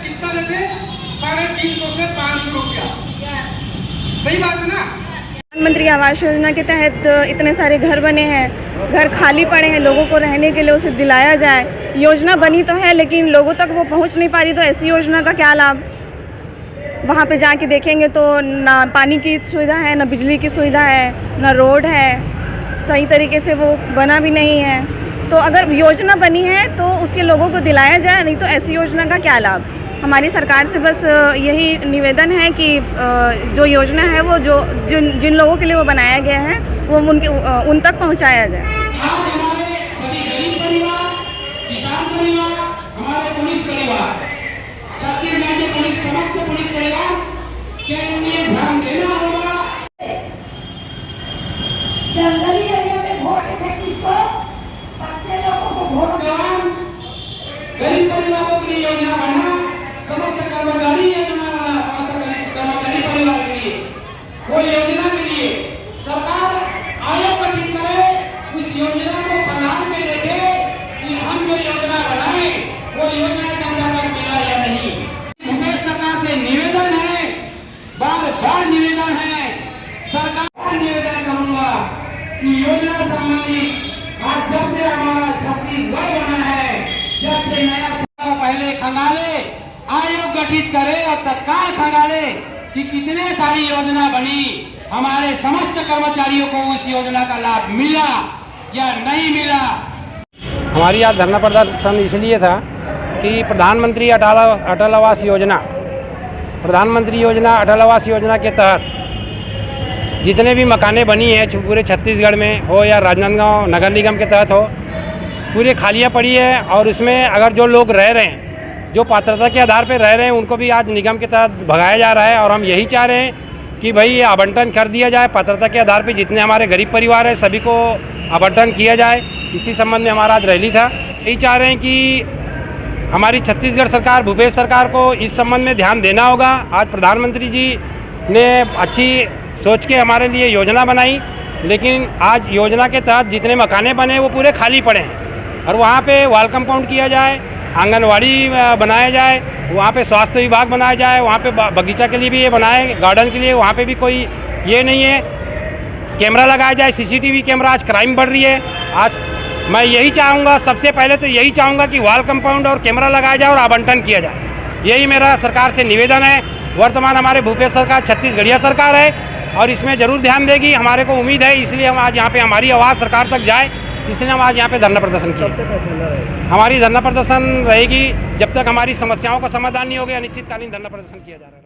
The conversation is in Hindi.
कितना लेते? 350 से 500 रुपया। सही बात है ना? प्रधानमंत्री आवास योजना के तहत इतने सारे घर बने हैं, घर खाली पड़े हैं, लोगों को रहने के लिए उसे दिलाया जाए। योजना बनी तो है लेकिन लोगों तक वो पहुंच नहीं पा रही, तो ऐसी योजना का क्या लाभ? वहाँ पे जाके देखेंगे तो ना पानी की सुविधा है, ना बिजली की सुविधा है, ना रोड है, सही तरीके से वो बना भी नहीं है। तो अगर योजना बनी है तो उसके लोगों को दिलाया जाए, नहीं तो ऐसी योजना का क्या लाभ? हमारी सरकार से बस यही निवेदन है कि जो योजना है वो जिन लोगों के लिए वो बनाया गया है वो उन तक पहुंचाया जाए। आज हमारे सभी गरीब परिवार, किसान परिवार, हमारे पुलिस परिवार, छत्तीसगढ़ के पुलिस, समस्त पुलिस परिवार के लिए ध्यान देना होगा। जंगली एरिया में वोट है किसको? बच्चे लोगों को वोट जवान, गरीब परिवारों के लिए योजना बना, समस्त कर्मचारी योजना बना, समस्त कर्मचारी परिवार के लिए वो योजना के लिए सरकार आयोग गठित करे, उस योजना को खंगाल के देखे कि हम जो योजना बनाए वो योजना जनता तक मिला या नहीं। भूपेश सरकार से निवेदन है, बार बार निवेदन है, सरकार निवेदन करूंगा कि योजना संबंधी आज जब से हमारा छत्तीसगढ़ बना है, जब से नया पहले खंगाले, आयोग गठित करे और तत्काल खंगाले कि कितने सारी योजना बनी, हमारे समस्त कर्मचारियों को उस योजना का लाभ मिला या नहीं मिला। हमारी आज धरना प्रदर्शन इसलिए था कि प्रधानमंत्री अटल आवास योजना अटल आवास योजना के तहत जितने भी मकानें बनी हैं पूरे छत्तीसगढ़ में हो या राजनांदगांव नगर निगम के तहत हो, पूरे खालियाँ पड़ी है। और उसमें अगर जो लोग रह रहे हैं, जो पात्रता के आधार पर रह रहे हैं, उनको भी आज निगम के तहत भगाया जा रहा है। और हम यही चाह रहे हैं कि भाई ये आवंटन कर दिया जाए, पात्रता के आधार पर जितने हमारे गरीब परिवार हैं सभी को आवंटन किया जाए। इसी संबंध में हमारा आज रैली था। यही चाह रहे हैं कि हमारी छत्तीसगढ़ सरकार, भूपेश सरकार को इस संबंध में ध्यान देना होगा। आज प्रधानमंत्री जी ने अच्छी सोच के हमारे लिए योजना बनाई, लेकिन आज योजना के तहत जितने मकाने बने वो पूरे खाली पड़े हैं। और वहाँ पे वॉल कंपाउंड किया जाए, आंगनवाड़ी बनाया जाए, वहाँ पे स्वास्थ्य विभाग बनाया जाए, वहाँ पे बगीचा के लिए भी ये बनाए, गार्डन के लिए वहाँ पे भी कोई ये नहीं है, कैमरा लगाया जाए, सीसीटीवी कैमरा। आज क्राइम बढ़ रही है। आज मैं यही चाहूँगा, सबसे पहले तो यही चाहूँगा कि वॉल कंपाउंड और कैमरा लगाया जाए और आवंटन किया जाए। यही मेरा सरकार से निवेदन है। वर्तमान हमारे भूपेश सरकार छत्तीसगढ़िया सरकार है और इसमें ज़रूर ध्यान देगी, हमारे को उम्मीद है। इसलिए हम आज यहाँ पे हमारी आवाज़ सरकार तक जाए, इसलिए हम आज यहाँ पे धरना प्रदर्शन किया। हमारी धरना प्रदर्शन रहेगी जब तक हमारी समस्याओं का समाधान नहीं हो गया। अनिश्चितकालीन धरना प्रदर्शन किया जा रहा है।